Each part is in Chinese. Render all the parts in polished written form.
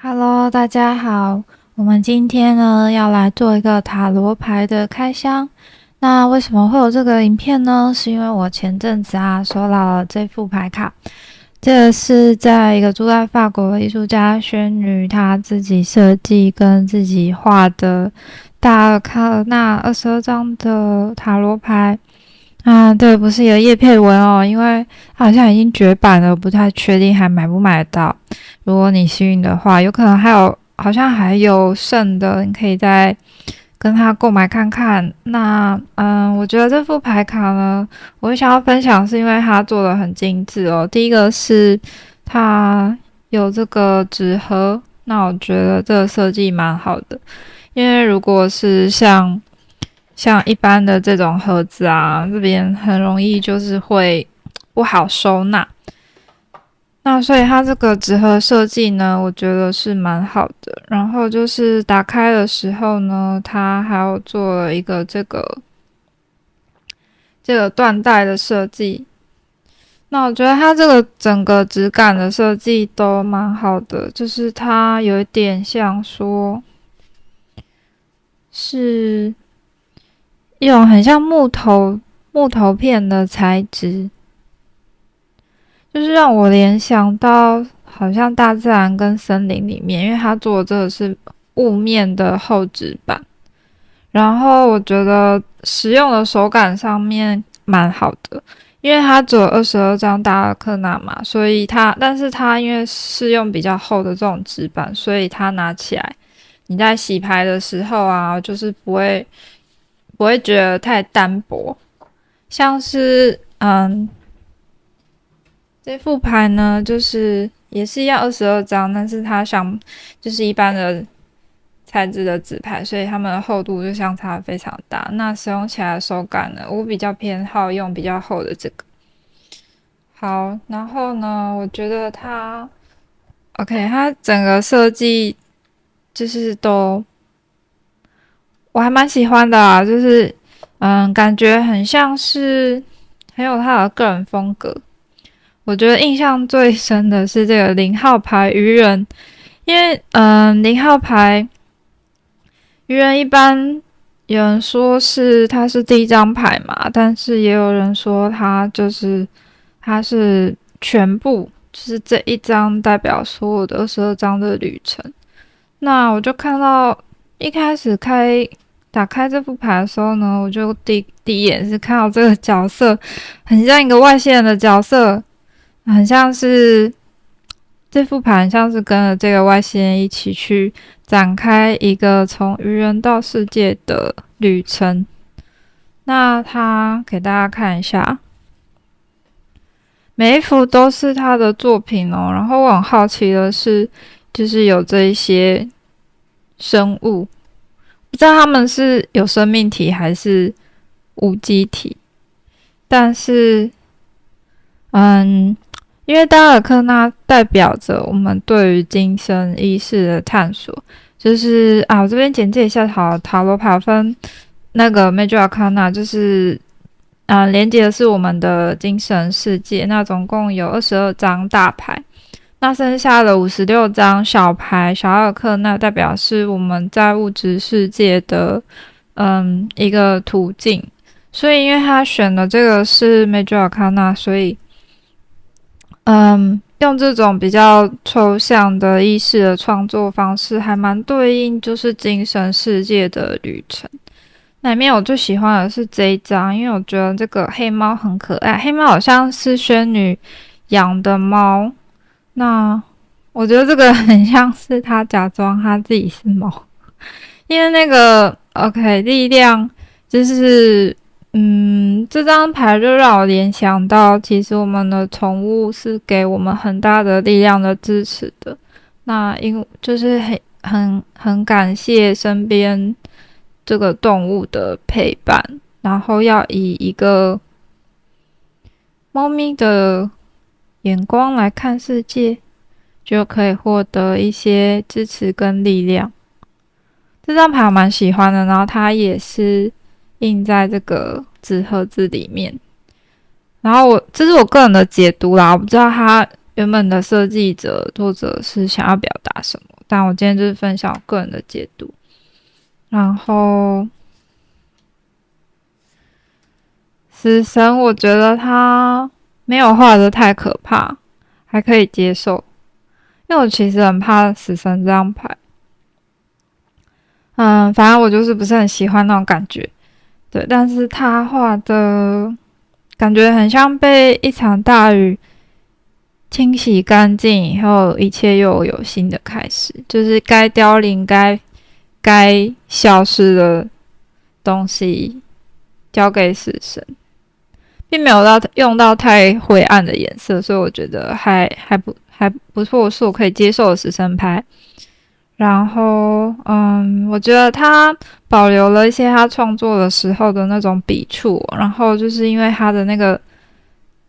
Hello，大家好。我们今天呢要来做一个塔罗牌的开箱。那为什么会有这个影片呢？是因为我前阵子收到了这副牌卡，这个是在一个住在法国的艺术家轩女她自己设计跟自己画的大阿卡那22张的塔罗牌。对，不是一个业配文哦，因为它好像已经绝版了，不太确定还买不买得到。如果你幸运的话，有可能好像还有剩的，你可以再跟他购买看看。我觉得这副牌卡呢，我想要分享是因为它做的很精致哦。第一个是它有这个纸盒，那我觉得这个设计蛮好的，因为如果是像一般的这种盒子这边很容易就是会不好收纳。那所以它这个纸盒设计呢，我觉得是蛮好的。然后就是打开的时候呢，它还有做了一个这个缎带的设计。那我觉得它这个整个质感的设计都蛮好的，就是它有一点像说是一种很像木头片的材质，就是让我联想到好像大自然跟森林里面，因为它做的这个是雾面的厚纸板，然后我觉得使用的手感上面蛮好的，因为它只有22张大阿克纳嘛，但是它因为是用比较厚的这种纸板，所以它拿起来你在洗牌的时候就是不会觉得太单薄，像是这副牌呢，就是也是一样22张，但是它就是一般的材质的纸牌，所以它们的厚度就相差非常大。那使用起来的手感呢，我比较偏好用比较厚的这个。好，然后呢，我觉得它整个设计就是我还蛮喜欢的就是感觉很像是很有它的个人风格。我觉得印象最深的是这个0号牌愚人，因为0号牌愚人一般有人说它是第一张牌嘛，但是也有人说它是全部，就是这一张代表所有的22张的旅程。那我就看到一开始打开这副牌的时候呢，我就第一眼是看到这个角色很像一个外星人的角色，很像是这副牌很像是跟着这个外星人一起去展开一个从愚人到世界的旅程。那他给大家看一下，每一幅都是他的作品哦。然后我很好奇的是，就是有这一些生物，不知道他们是有生命体还是无机体，但是因为大尔克纳代表着我们对于精神意识的探索，就是我这边简介一下塔罗牌分那个 Major Arcana， 就是连接的是我们的精神世界，那总共有22张大牌，那剩下的56张小牌小阿尔克纳代表是我们在物质世界的一个途径，所以因为他选的这个是 Major Arcana， 所以用这种比较抽象的意识的创作方式，还蛮对应就是精神世界的旅程。那里面我最喜欢的是这一张，因为我觉得这个黑猫很可爱，黑猫好像是轩女养的猫，那我觉得这个很像是他假装他自己是猫，因为那个力量就是这张牌就让我联想到，其实我们的宠物是给我们很大的力量的支持的。那就是很感谢身边这个动物的陪伴，然后要以一个猫咪的眼光来看世界，就可以获得一些支持跟力量。这张牌我蛮喜欢的，然后它也是印在这个纸盒子里面。然后这是我个人的解读啦，我不知道他原本的作者是想要表达什么但我今天就是分享我个人的解读。然后死神，我觉得他没有画的太可怕，还可以接受。因为我其实很怕死神这张牌。反正我就是不是很喜欢那种感觉。对，但是他画的感觉很像被一场大雨清洗干净以后，一切又有新的开始，就是该凋零、该消失的东西交给死神，并没有用到太灰暗的颜色，所以我觉得还不错，是我可以接受的死神牌。然后，我觉得他保留了一些他创作的时候的那种笔触，然后就是因为他的那个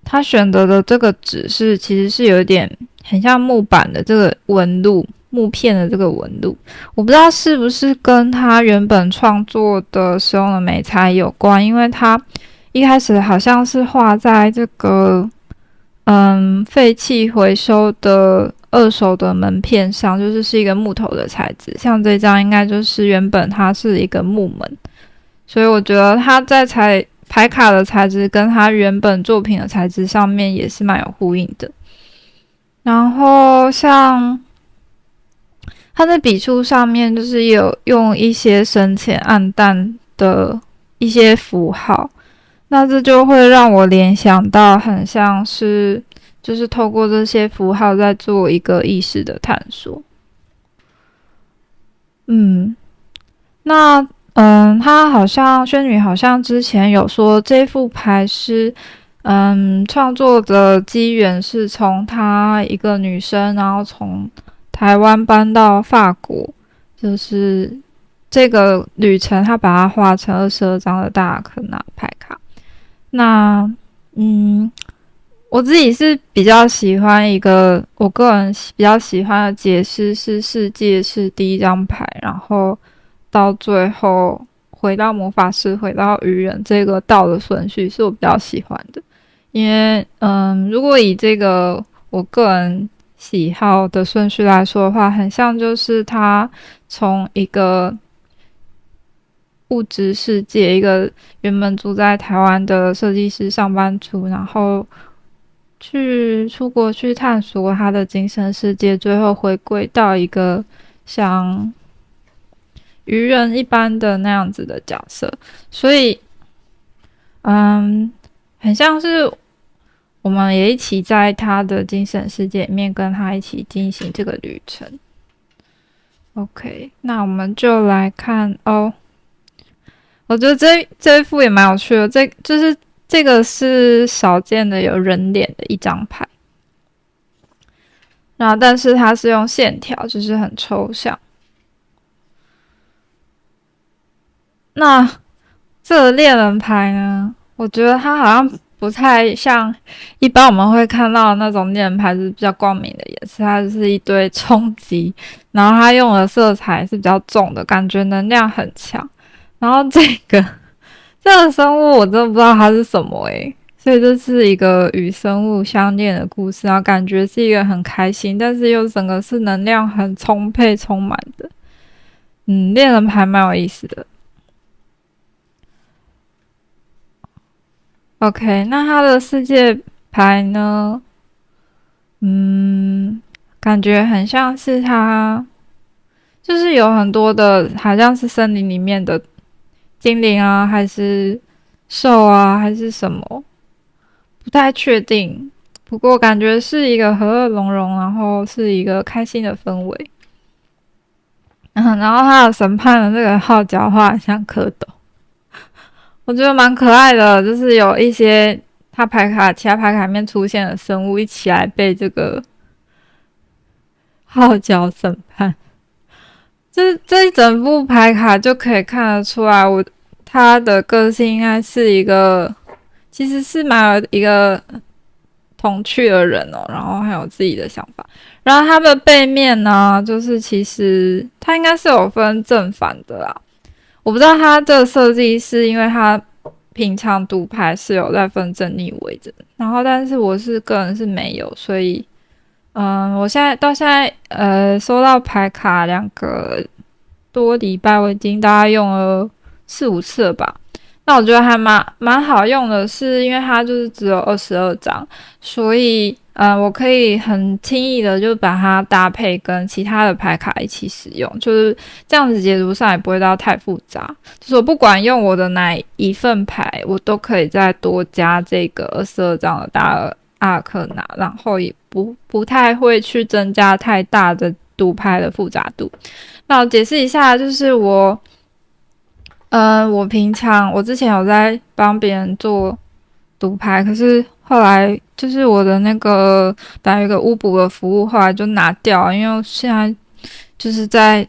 他选择的这个纸其实是有点很像木板的这个纹路，木片的这个纹路，我不知道是不是跟他原本创作的使用的媒材有关，因为他一开始好像是画在这个废弃回收的二手的门片上，就是一个木头的材质，像这张应该就是原本它是一个木门，所以我觉得它在牌卡的材质跟它原本作品的材质上面也是蛮有呼应的。然后像它在笔触上面就是有用一些深浅暗淡的一些符号，那这就会让我联想到很像是就是透过这些符号在做一个意识的探索。那他好像轩女好像之前有说这副牌是创作的机缘是从她一个女生，然后从台湾搬到法国，就是这个旅程她把它画成22张的大阿克纳牌卡。那我自己是比较喜欢我个人比较喜欢的解释是世界是第一张牌，然后到最后回到魔法师，回到愚人这个道的顺序是我比较喜欢的。因为如果以这个我个人喜好的顺序来说的话，很像就是他从一个物质世界，一个原本住在台湾的设计师上班族，然后出国去探索他的精神世界，最后回归到一个像愚人一般的那样子的角色，所以很像是我们也一起在他的精神世界里面跟他一起进行这个旅程。OK， 那我们就来看我觉得这一副也蛮有趣的，这个是少见的有人脸的一张牌，然后但是它是用线条，就是很抽象。那这个猎人牌呢，我觉得它好像不太像一般我们会看到的那种猎人牌，是比较光明的颜色，它就是一堆冲击，然后它用的色彩是比较重的，感觉能量很强。然后这个生物我真的不知道它是什么所以这是一个与生物相恋的故事，然后感觉是一个很开心，但是又整个是能量很充沛充满的。猎人牌蛮有意思的。OK， 那它的世界牌呢？感觉很像是它，就是有很多的，好像是森林里面的精灵啊，还是兽啊，还是什么，不太确定。不过感觉是一个和乐融融，然后是一个开心的氛围。然后它的审判的这个号角画很像蝌蚪。我觉得蛮可爱的，就是有一些其他牌卡里面出现的生物一起来被这个号角审判。这一整部牌卡就可以看得出来，他的个性应该是其实是蛮有一个童趣的人然后还有自己的想法。然后他的背面呢，就是其实他应该是有分正反的啦。我不知道他这个设计是因为他平常读牌是有在分正逆位的，然后但是我个人是没有，所以我到现在收到牌卡2个多礼拜，我已经大概用了4、5次了吧。那我觉得还蛮好用的，是因为它就是只有22张，所以我可以很轻易的就把它搭配跟其他的牌卡一起使用，就是这样子解读上也不会到太复杂。就是我不管用我的哪一份牌，我都可以再多加这个22张的大阿尔克纳，然后也不太会去增加太大的赌牌的复杂度。那我解释一下，就是我之前有在帮别人做赌牌，可是后来就是我的那个本来有一个乌补的服务，后来就拿掉了，因为现在就是在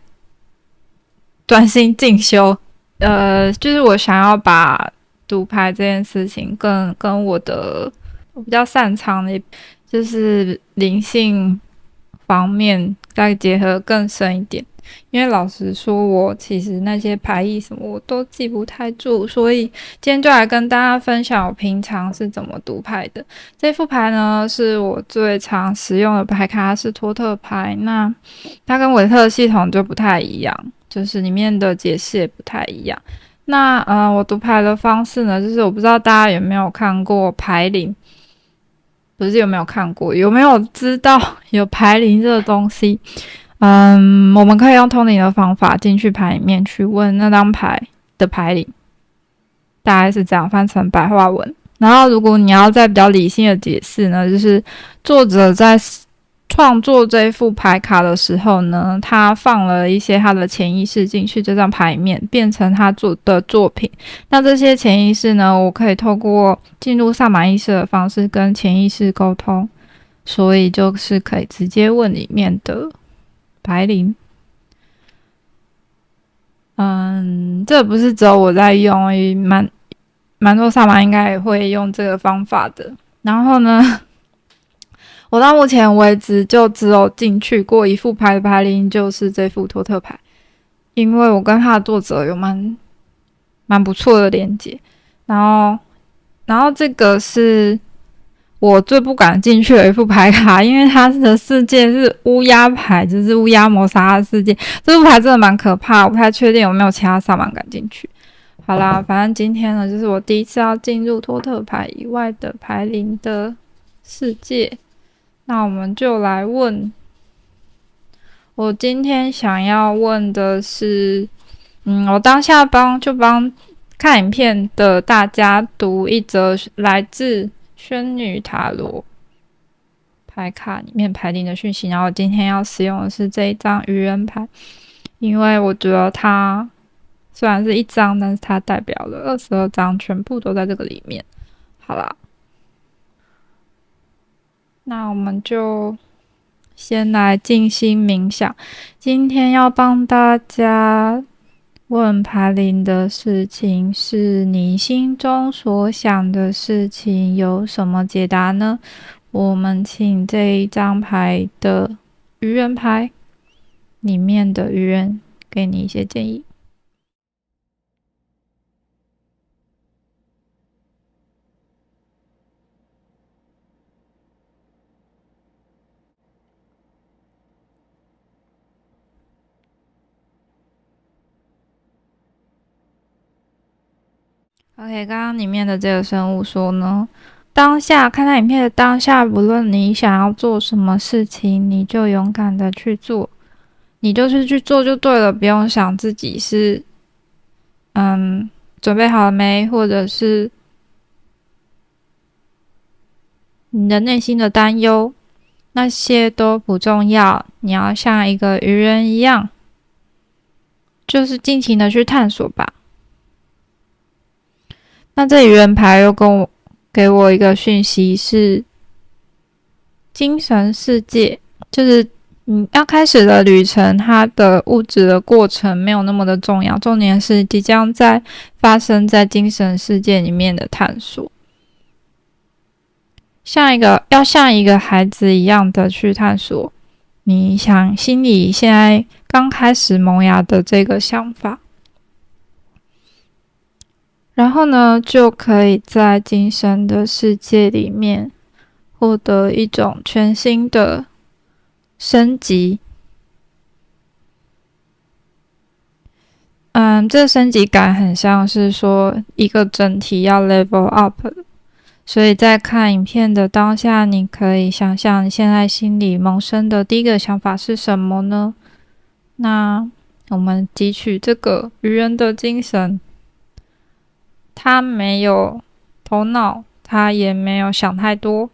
专心进修。就是我想要把赌牌这件事情跟我比较擅长的，就是灵性方面再结合更深一点。因为老实说，我其实那些牌意什么我都记不太住，所以今天就来跟大家分享我平常是怎么读牌的。这副牌呢，是我最常使用的牌卡，它是托特牌。那它跟韦特系统就不太一样，就是里面的解释也不太一样。那我读牌的方式呢，就是我不知道大家有没有看过牌灵，不是有没有看过，有没有知道有牌灵这个东西？我们可以用通灵的方法进去牌里面去问那张牌的牌理，大概是这样，翻成白话文。然后如果你要再比较理性的解释呢，就是作者在创作这一副牌卡的时候呢，他放了一些他的潜意识进去这张牌里面，变成他做的作品。那这些潜意识呢，我可以透过进入萨满意识的方式跟潜意识沟通，所以就是可以直接问里面的牌灵。这不是只有我在用，蛮多萨满应该也会用这个方法的。然后呢，我到目前为止就只有进去过一副牌的牌灵，就是这副托特牌，因为我跟他的作者有蛮不错的连接。然后这个是我最不敢进去的一副牌卡，因为它的世界是乌鸦牌，就是乌鸦谋杀的世界。这副牌真的蛮可怕，我不太确定有没有其他萨满敢进去。好啦，反正今天呢，就是我第一次要进入托特牌以外的牌灵的世界。那我们就来问，我今天想要问的是，我当下帮看影片的大家读一则来自宣女塔罗牌卡里面牌灵的讯息，然后我今天要使用的是这一张愚人牌，因为我觉得它虽然是一张，但是它代表了22张，全部都在这个里面。好啦，那我们就先来静心冥想。今天要帮大家问牌灵的事情是你心中所想的事情有什么解答呢？我们请这一张牌的愚人牌里面的愚人给你一些建议。OK，刚刚里面的这个生物说呢，当下看他影片的当下，不论你想要做什么事情，你就勇敢的去做，你就是去做就对了，不用想自己是准备好了没，或者是你的内心的担忧，那些都不重要。你要像一个愚人一样，就是尽情的去探索吧。那这愚人牌又给我一个讯息是，精神世界就是你要开始的旅程，它的物质的过程没有那么的重要，重点是即将发生在精神世界里面的探索。要像一个孩子一样的去探索，你想心里现在刚开始萌芽的这个想法。然后呢，就可以在精神的世界里面获得一种全新的升级。这升级感很像是说一个整体要 level up 的，所以在看影片的当下，你可以想想你现在心里萌生的第一个想法是什么呢？那我们汲取这个愚人的精神，他没有头脑，他也没有想太多，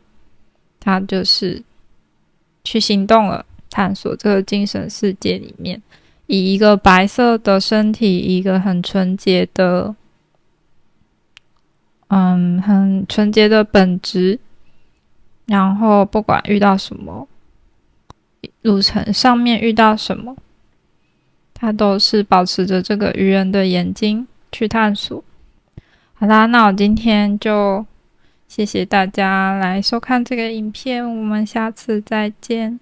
他就是去行动了，探索这个精神世界里面。以一个白色的身体，一个很纯洁的，很纯洁的本质。然后不管遇到什么路程上面遇到什么，他都是保持着这个愚人的眼睛去探索。好啦，那我今天就谢谢大家来收看这个影片，我们下次再见。